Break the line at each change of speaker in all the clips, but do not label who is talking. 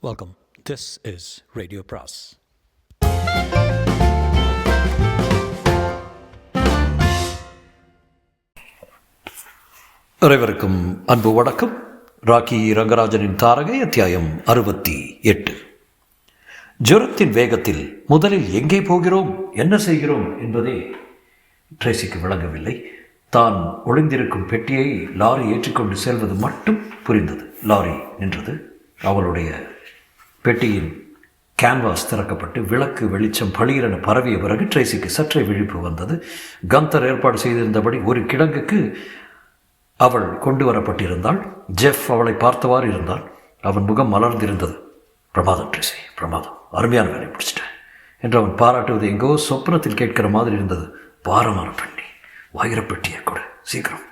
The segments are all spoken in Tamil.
Welcome. This is Radio Pras. அனைவருக்கும் அன்பு வணக்கம். ராக்கி ரங்கராஜனின் தாரகை அத்தியாயம் 68. ஜுரத்தின் வேகத்தில் முதலில் எங்கே போகிறோம், என்ன செய்கிறோம் என்பதே ட்ரேசிக்கு விளங்கவில்லை. தான் ஒளிந்திருக்கும் பெட்டியை லாரி ஏற்றிக்கொண்டு செல்வது மட்டும் புரிந்தது. லாரி நின்றது. அவளுடைய பெட்டியின் கேன்வாஸ் திறக்கப்பட்டு விளக்கு வெளிச்சம் பளீரென பரவிய பிறகு ட்ரேசிக்கு சற்றே விழிப்பு வந்தது. கந்தர் ஏற்பாடு செய்திருந்தபடி ஒரு கிடங்குக்கு அவள் கொண்டு வரப்பட்டிருந்தாள். ஜெஃப் அவளை பார்த்தவாறு இருந்தான். அவன் முகம் மலர்ந்திருந்தது. பிரமாதம் ட்ரேசி, பிரமாதம், அருமையான வேலை பிடிச்சிட்டேன் என்று அவன் பாராட்டுவது எங்கோ சொப்னத்தில் கேட்கிற மாதிரி இருந்தது. பாரமான பெண்ணி, வைரப்பெட்டியை கொடு சீக்கிரம்.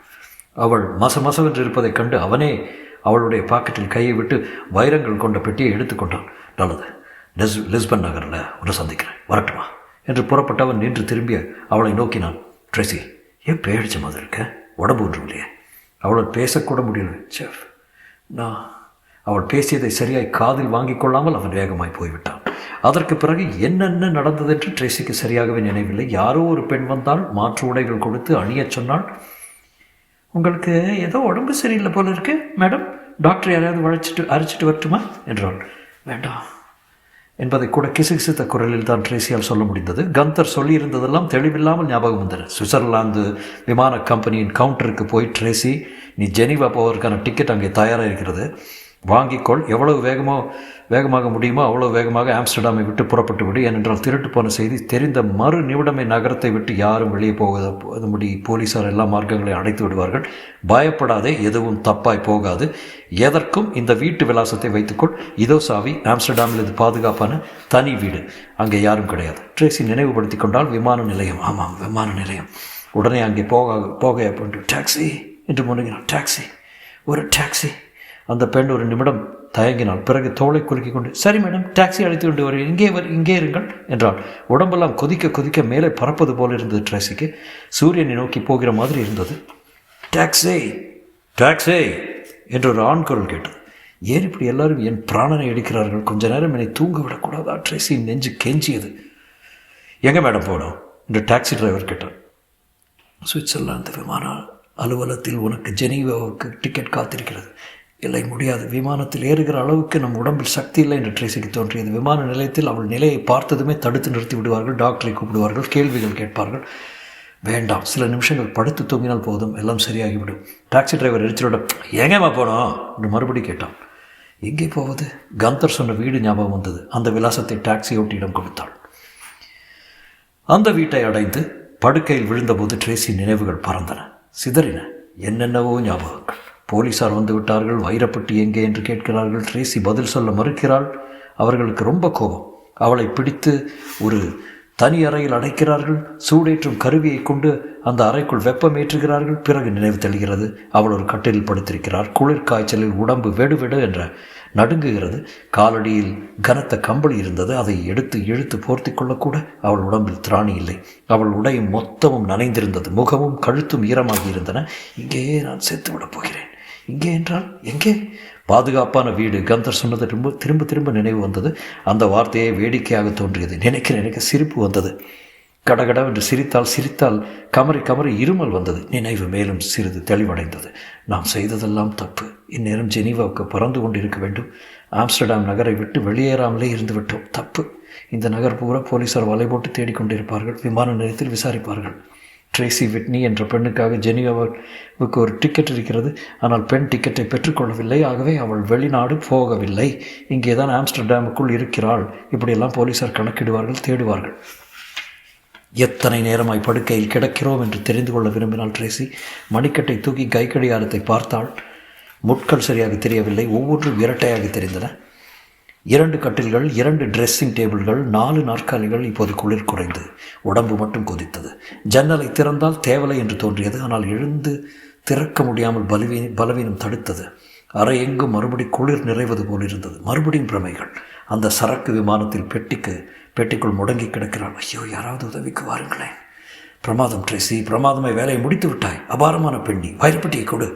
அவள் மசமசவென்று இருப்பதைக் கண்டு அவனே அவளுடைய பாக்கெட்டில் கையை விட்டு வைரங்கள் கொண்ட பெட்டியை எடுத்துக்கொண்டான். நல்லது, லிஸ்பன் நகரில் உன்னை சந்திக்கிறேன், வரட்டுமா என்று புறப்பட்டவன் நின்று திரும்பிய அவளை நோக்கினான். ட்ரேசி, ஏன் பேழிச்ச மாதிரி இருக்க? உடம்பு ஒன்றும் இல்லையே. அவளால் பேசக்கூட முடியல. செஃப், நான் அவள் பேசியதை சரியாய் காதில் வாங்கிக் கொள்ளாமல் அவன் வேகமாய் போய்விட்டான். அதற்கு பிறகு என்னென்ன நடந்ததென்று ட்ரேசிக்கு சரியாகவே நினைவில்லை. யாரோ ஒரு பெண் வந்தால் மாற்று உடைகள் கொடுத்து அணியச் சொன்னாள். உங்களுக்கு ஏதோ உடம்பு சரியில்லை போல இருக்கு மேடம், டாக்டர் யாரையாவது அரைச்சிட்டு வரட்டுமா என்றாள். வேண்டாம் என்பதை கூட கிசுகிசுத்த குரலில் தான் ட்ரேசியால் சொல்ல முடிந்தது. கந்தர் சொல்லியிருந்ததெல்லாம் தெளிவில்லாமல் ஞாபகம் வந்தன. சுவிட்சர்லாந்து விமான கம்பெனியின் கவுண்டருக்கு போய், ட்ரேசி, நீ ஜெனீவா போவதற்கான டிக்கெட் அங்கே தயாராக இருக்கிறது, வாங்கிக்கொள். எவ்வளவு வேகமாக முடியுமோ அவ்வளவு வேகமாக ஆம்ஸ்டர்டாமை விட்டு புறப்பட்டு விடு. ஏனென்றால் திருட்டு போன செய்தி தெரிந்த மறு நிமிடமே நகரத்தை விட்டு யாரும் வெளியே போகாதபடி போலீஸார் எல்லா மார்க்கங்களையும் அடைத்து விடுவார்கள். பயப்படாதே, எதுவும் தப்பாய் போகாது. எதற்கும் இந்த வீட்டு விலாசத்தை வைத்துக்கொள். இதோ சாவி. ஆம்ஸ்டர்டாமில் இது பாதுகாப்பான தனி வீடு, அங்கே யாரும் கிடையாது. ட்ரேசி நினைவுபடுத்தி கொண்டால், விமான நிலையம். ஆமாம், விமான நிலையம். உடனே அங்கே போக டாக்ஸி என்று முன்னுகிறான். டாக்ஸி, ஒரு டாக்ஸி. அந்த பெண் ஒரு நிமிடம் தயங்கினாள். பிறகு தோளை குலுக்கி கொண்டு, சரி மேடம், டாக்ஸி அழைத்து கொண்டு வருகிறேன், இங்கே இருங்கள் என்றாள். உடம்பெல்லாம் கொதிக்க கொதிக்க மேலே பறப்பது போல இருந்தது ட்ரேசிக்கு. சூரியனை நோக்கி போகிற மாதிரி இருந்தது. டாக்ஸி, டாக்ஸி என்று ஒரு ஆண் குரல் கேட்டது. ஏன் இப்படி எல்லாரும் என் பிராணனை எடுக்கிறார்கள்? கொஞ்ச நேரம் என்னை தூங்க விடக்கூடாதா? ட்ரேசியின் நெஞ்சு கெஞ்சியது. எங்கே மேடம் போகணும் என்று டாக்ஸி டிரைவர் கேட்டார். சுவிட்சர்லாந்து விமான அலுவலகத்தில் உனக்கு ஜெனீவாவுக்கு டிக்கெட் காத்திருக்கிறது. இல்லை, முடியாது. விமானத்தில் ஏறுகிற அளவுக்கு நம் உடம்பில் சக்தி இல்லை என்று ட்ரேசிக்கு தோன்றியது. விமான நிலையத்தில் அவள் நிலையை பார்த்ததுமே தடுத்து நிறுத்தி விடுவார்கள். டாக்டரை கூப்பிடுவார்கள், கேள்விகள் கேட்பார்கள். வேண்டாம், சில நிமிஷங்கள் படுத்து தூங்கினால் போதும், எல்லாம் சரியாகிவிடும். டாக்ஸி டிரைவர் எரிச்சலோட, எங்கேம்மா போனோம் என்று மறுபடி கேட்டான். எங்கே போவது? கந்தர் சொன்ன வீடு ஞாபகம் வந்தது. அந்த விலாசத்தை டாக்ஸி ஓட்டியிடம் கொடுத்தாள். அந்த வீட்டை அடைந்து படுக்கையில் விழுந்தபோது ட்ரேசி நினைவுகள் பறந்தன, சிதறின. என்னென்னவோ ஞாபகங்கள். போலீஸார் வந்து விட்டார்கள். வைரப்பட்டி எங்கே என்று கேட்கிறார்கள். ட்ரேசி பதில் சொல்ல மறுக்கிறாள். அவர்களுக்கு ரொம்ப கோபம். அவளை பிடித்து ஒரு தனி அறையில் அடைக்கிறார்கள். சூடேற்றும் கருவியை கொண்டு அந்த அறைக்குள் வெப்பம் ஏற்றுகிறார்கள். பிறகு நினைவு தெளிகிறது. அவள் ஒரு கட்டிலில் படுத்திருக்கிறார். குளிர் காய்ச்சலில் உடம்பு வெடு என்ற நடுங்குகிறது. காலடியில் கனத்த கம்பளி இருந்தது. அதை எடுத்து இழுத்து போர்த்தி கொள்ளக்கூட அவள் உடம்பில் திராணி இல்லை. அவள் உடையும் மொத்தமும் நனைந்திருந்தது. முகமும் கழுத்தும் ஈரமாகி இருந்தன. இங்கேயே நான் செத்துவிடப் போகிறேன். இங்கே என்றால் எங்கே? பாதுகாப்பான வீடு. கந்தர் சொன்னது திரும்ப திரும்ப நினைவு வந்தது. அந்த வார்த்தையை வேடிக்கையாக தோன்றியது. நினைக்க சிரிப்பு வந்தது. கடகடவென்று சிரித்தால் கமறி இருமல் வந்தது. நினைவு மேலும் சிறிது தெளிவடைந்தது. நாம் செய்ததெல்லாம் தப்பு. இந்நேரம் ஜெனீவாவுக்கு பறந்து கொண்டிருக்க வேண்டும். ஆம்ஸ்டர்டாம் நகரை விட்டு வெளியேறாமலே இருந்து விட்டோம். தப்பு. இந்த நகர் பூரா போலீஸார் வலை போட்டு தேடிக்கொண்டிருப்பார்கள். விமான நிலையத்தில் விசாரிப்பார்கள். ட்ரேசி விட்னி என்ற பெண்ணுக்காக ஜெனீவாவுக்கு ஒரு டிக்கெட் இருக்கிறது. ஆனால் பெண் டிக்கெட்டை பெற்றுக்கொள்ளவில்லை. ஆகவே அவள் வெளிநாடு போகவில்லை. இங்கே தான் ஆம்ஸ்டர்டாமுக்குள் இருக்கிறாள். இப்படியெல்லாம் போலீஸார் கணக்கிடுவார்கள், தேடுவார்கள். எத்தனை நேரமாய் படுக்கையில் கிடக்கிறோம் என்று தெரிந்து கொள்ள விரும்பினாள் ட்ரேசி. மணிக்கட்டை தூக்கி கைக்கடியாரத்தை பார்த்தாள். முட்கள் சரியாக தெரியவில்லை. ஒவ்வொன்றும் இரட்டையாக தெரிந்தன. 2 கட்டில்கள், 2 ட்ரெஸ்ஸிங் டேபிள்கள், 4 நாற்காலிகள். இப்போது குளிர் குறைந்து உடம்பு மட்டும் கொதித்தது. ஜன்னலை திறந்தால் தேவலை என்று தோன்றியது. ஆனால் எழுந்து திறக்க முடியாமல் பலவீனம் தடுத்தது. அறை எங்கும் மறுபடி குளிர் நிறைவது போல் இருந்தது. மறுபடியும் பிரமைகள். அந்த சரக்கு விமானத்தில் பெட்டிக்குள் முடங்கி கிடக்கிறாள். ஐயோ, யாராவது உதவிக்கு வாருங்களேன். பிரமாதம் ட்ரேசி, பிரமாதமாய் வேலையை முடித்து விட்டாய். அபாரமான பெண்ணி, வைரப்பட்டியை கொடு.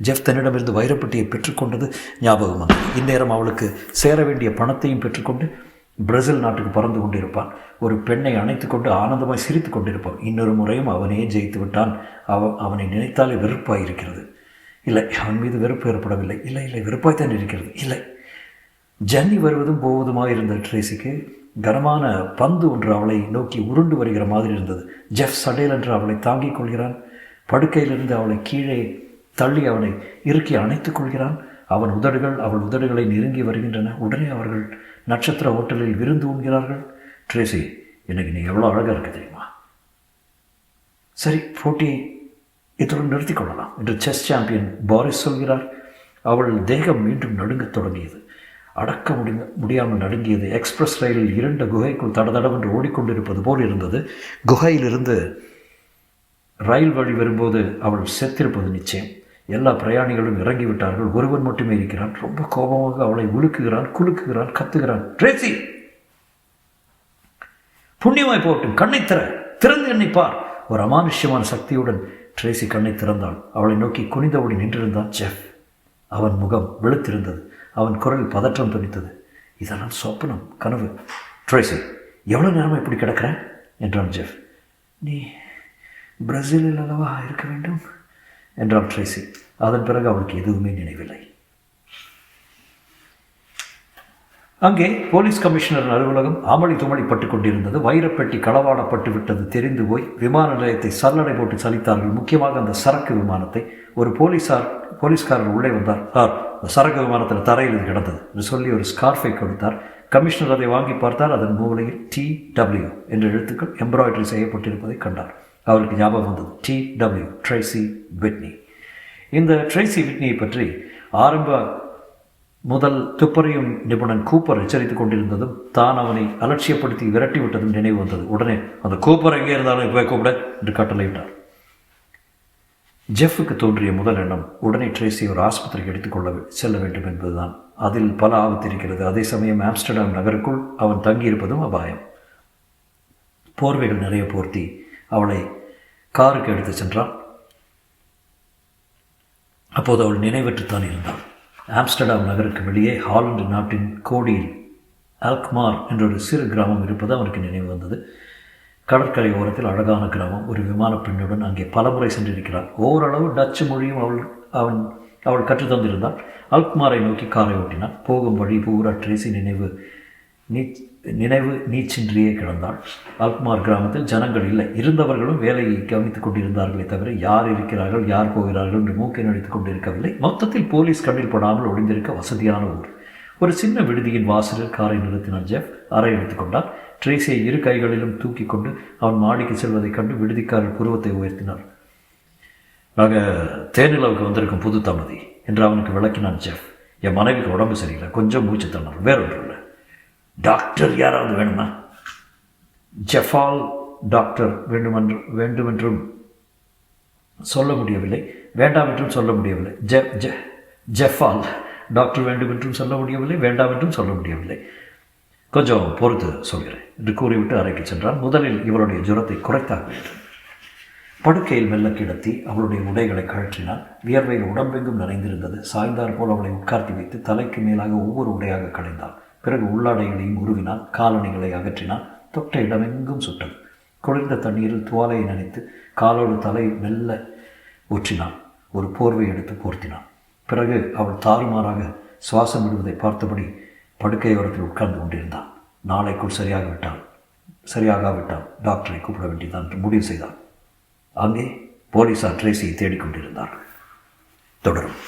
ஜெஃப் தன்னிடமிருந்து வைரப்பட்டியை பெற்றுக்கொண்டது ஞாபகம் வந்தது. இந்நேரம் அவளுக்கு சேர வேண்டிய பணத்தையும் பெற்றுக்கொண்டு பிரேசில் நாட்டுக்கு பறந்து கொண்டிருப்பான். ஒரு பெண்ணை அணைத்து கொண்டு ஆனந்தமாய் சிரித்து கொண்டிருப்பான். இன்னொரு முறையும் அவனையே ஜெயித்து விட்டான். அவனை நினைத்தாலே வெறுப்பாய் இருக்கிறது. இல்லை, அவன் மீது வெறுப்பு ஏற்படவில்லை. இல்லை இல்லை, வெறுப்பாய்த்தான் இருக்கிறது. இல்லை, ஜன்னி வருவதும் போவதுமாக இருந்த ட்ரேசிக்கு கனமான பந்து ஒன்று அவளை நோக்கி உருண்டு வருகிற மாதிரி இருந்தது. ஜெஃப் சடேல் என்று அவளை தாங்கிக் கொள்கிறான். படுக்கையிலிருந்து அவளை கீழே தள்ளி அவனை இறுக்கி அணைத்துக் கொள்கிறான். அவன் உதடுகள் அவள் உதடுகளை நெருங்கி வருகின்றன. உடனே அவர்கள் நட்சத்திர ஹோட்டலில் விருந்து உண்கிறார்கள். ட்ரேசி, எனக்கு நீ எவ்வளோ அழகாக இருக்க தெரியுமா? சரி, போட்டியை இத்துடன் நிறுத்திக் கொள்ளலாம் என்று செஸ் சாம்பியன் பாரிஸ் சொல்கிறார். அவள் தேகம் மீண்டும் நடுங்கத் தொடங்கியது. அடக்க முடியாமல் நடுங்கியது. எக்ஸ்பிரஸ் ரயிலில் இருண்ட குகைக்குள் தடதடவென்று ஓடிக்கொண்டிருப்பது போல் இருந்தது. குகையிலிருந்து ரயில் வழி வரும்போது அவள் செத்திருப்பது நிச்சயம். எல்லா பிரயாணிகளும் இறங்கிவிட்டார்கள். ஒருவன் மட்டுமே இருக்கிறான். ரொம்ப கோபமாக அவளை உலுக்குகிறான், குலுக்குகிறான், கத்துகிறான். ட்ரேசி, புண்ணியமாய் போட்டும், கண்ணை திறந்து என்னை பார். ஒரு அமானுஷ்யமான சக்தியுடன் ட்ரேசி கண்ணை திறந்தாள். அவளை நோக்கி குனிந்தபடி நின்றிருந்தான் ஜெஃப். அவன் முகம் வெளுத்திருந்தது. அவன் குரல் பதற்றம் துணித்தது. இதெல்லாம் சொப்பனம், கனவு. ட்ரேசி, எவ்வளோ நேரமாக இப்படி கிடக்கிறேன் என்றான் ஜெஃப். நீ பிரேசிலில் அல்லவா இருக்க வேண்டும் என்றாள் ட்ரேசி. அதன் பிறகு அவளுக்கு எதுவுமே நினைவில்லை. அங்கே போலீஸ் கமிஷனர் அலுவலகம் ஆமளி துமளிப்பட்டு கொண்டிருந்தது. வைரப்பெட்டி களவாடப்பட்டு விட்டது தெரிந்து போய் விமான நிலையத்தை சல்லடை போட்டு சலித்தார்கள். முக்கியமாக அந்த சரக்கு விமானத்தை. ஒரு போலீஸ்காரர் உள்ளே வந்தார். சார், சரக்கு விமானத்தில் தரையில் இது கிடந்தது என்று சொல்லி ஒரு ஸ்கார்ஃபை கொடுத்தார். கமிஷனர் அதை வாங்கி பார்த்தார். அதன் மூலையில் TW என்ற எழுத்துக்கள் எம்ப்ராய்டரி செய்யப்பட்டிருப்பதை கண்டார். அவருக்கு ஞாபகம் வந்தது. TW, Tracy Whitney. இந்த ட்ரேசி விட்னியை பற்றி முதல் துப்பறியும் நிபுணன் கூப்பர் எச்சரித்துக் கொண்டிருந்ததும் தான் அவனை அலட்சியப்படுத்தி விரட்டிவிட்டதும் நினைவு வந்தது. உடனே அந்த கூப்பர் எங்கே இருந்தாலும் இப்போ கூப்பிட என்று கட்டளையிட்டார். ஜெஃபுக்கு தோன்றிய முதல் எண்ணம் உடனே ட்ரேசி ஒரு ஆஸ்பத்திரிக்கு எடுத்துக்கொள்ள செல்ல வேண்டும் என்பதுதான். அதில் பல ஆபத்து இருக்கிறது. அதே சமயம் ஆம்ஸ்டர்டாம் நகருக்குள் அவன் தங்கியிருப்பதும் அபாயம். போர்வைகள் நிறைய போர்த்தி அவளை காருக்கு எடுத்து சென்றான். அப்போது அவள் நினைவற்றுத்தான் இருந்தாள். ஆம்ஸ்டர்டாம் நகருக்கு வெளியே ஹாலந்து நாட்டின் கோடியில் ஆல்க்மார் என்ற ஒரு சிறு கிராமம் இருப்பது அவனுக்கு நினைவு வந்தது. கடற்கரை ஓரத்தில் அழகான கிராமம். ஒரு விமான பெண்ணுடன் அங்கே பலமுறை சென்றிருக்கிறாள். ஓரளவு டச்சு மொழியும் அவள் கற்றுத்தந்திருந்தாள். ஆல்க்மாரை நோக்கி காரை ஓட்டினான். போகும் வழி பூரா ட்ரேசி நினைவு நீச்சின்றியே கிடந்தாள். ஆல்க்மார் கிராமத்தில் ஜனங்கள் இல்லை. இருந்தவர்களும் வேலையை கவனித்துக் கொண்டிருந்தார்களே தவிர யார் இருக்கிறார்கள், யார் போகிறார்கள் என்று மூக்கை நடித்துக் கொண்டிருக்கவில்லை. மொத்தத்தில் போலீஸ் கண்ணில் படாமல் ஒளிந்திருக்க வசதியான ஊர். ஒரு சின்ன விடுதியின் வாசலில் காரை நிறுத்தினான் ஜெஃப். அறை எடுத்துக்கொண்டார். ட்ரேசியை இரு கைகளிலும் தூக்கி கொண்டு அவன் மாடிக்கு செல்வதைக் கண்டு விடுதிக்காரர் புருவத்தை உயர்த்தினார். நாங்கள் தேனிலவுக்கு வந்திருக்கும் புது தம்பதி என்று அவனுக்கு விளக்கினான் ஜெஃப். என் மனைவிக்கு உடம்பு சரியில்லை, கொஞ்சம் மூச்சு தண்ணார், வேறொன்று இல்லை. டாக்டர் யாராவது வேணுமா? ஜெஃபால் டாக்டர் வேண்டுமென்றும் சொல்ல முடியவில்லை, வேண்டாம் என்றும் சொல்ல முடியவில்லை. ஜெஃபால் டாக்டர் வேண்டுமென்றும் சொல்ல முடியவில்லை, வேண்டாம் என்றும் சொல்ல முடியவில்லை. கொஞ்சம் பொறுத்து சொல்கிறேன் என்று கூறிவிட்டு அறைக்கு சென்றான். முதலில் இவருடைய ஜுரத்தை குறைத்தாக வேண்டும். படுக்கையில் மெல்ல கிடத்தி அவளுடைய உடைகளை கழற்றினான். வியர்வையில் உடம்பெங்கும் நிறைந்திருந்தது. சாய்ந்தார் போல் அவளை உட்கார்த்தி வைத்து தலைக்கு மேலாக ஒவ்வொரு உடையாக களைந்தான். பிறகு உள்ளாடைகளையும் உருவினான். காலணிகளை அகற்றினான். தொட்ட இடமெங்கும் சுட்டது. குளிர்ந்த தண்ணீரில் துவாலையை நனைத்து காலோடு தலை மெல்ல ஊற்றினான். ஒரு போர்வை எடுத்து போர்த்தினான். பிறகு அவள் தாறுமாறாக சுவாசம் விடுவதை பார்த்தபடி படுக்கையோரத்தில் உட்கார்ந்து கொண்டிருந்தான். நாளைக்குள் சரியாகாவிட்டால் டாக்டரை கூப்பிட வேண்டியதான் என்று முடிவு செய்தான். அங்கே போலீசார் ட்ரேசியை தேடிக்கொண்டிருந்தார்கள். தொடரும்.